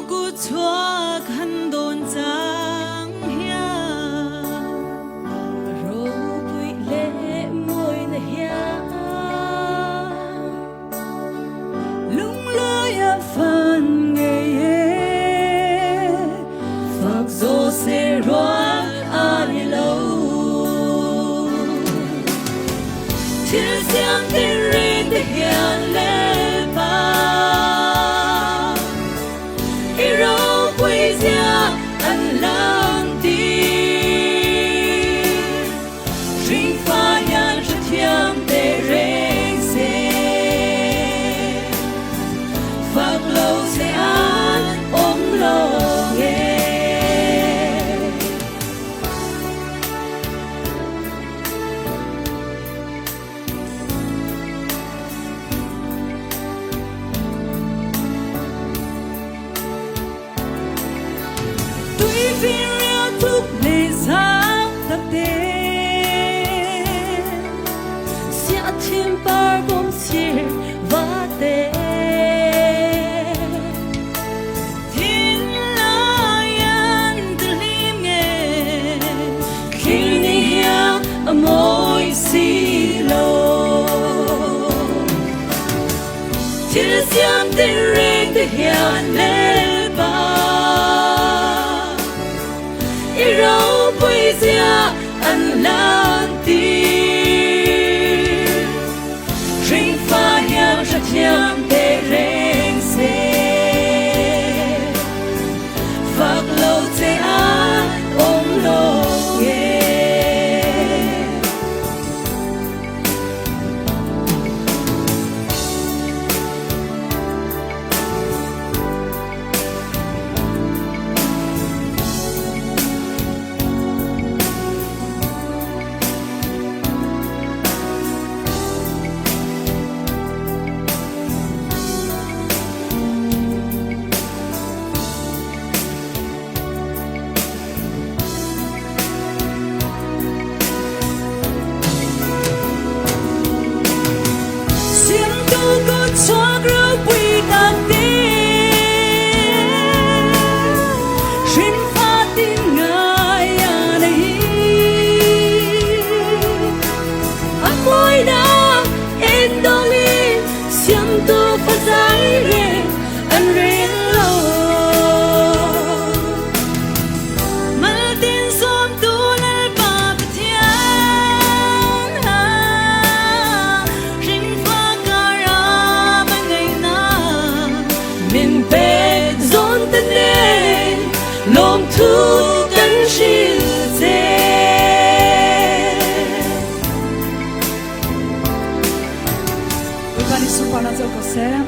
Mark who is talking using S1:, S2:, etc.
S1: của chúa khăn đồn giang hia rồi vui lệ môi nè hia lung lơi phần nghề phật dô sẽ roa ani lâu thiên giang tên rê te hiền lệ vì yêu thúc lệ giang tập đêm sẽ thêm bar bom chia và tê thiên la yan từ lim nghe khi ni hiang môi xì lô thiên xiêm tên rê te hiền lệ rau bơi ra ăn lan ti rinh pha hiang rất hiang để rèn xe phật lâu thế an ôm lô nghe xóa rỡ quy tắc tiếng xin phát tin ngài à đây anh môi đã em đo li xiêm tu phát giải rê anh riêng lâu mà tin xóm tu lên bà bật thiên mình về dồn tên nê lom thu cánh shil dê Ôi bạn đi xung quanh nó dâu có xe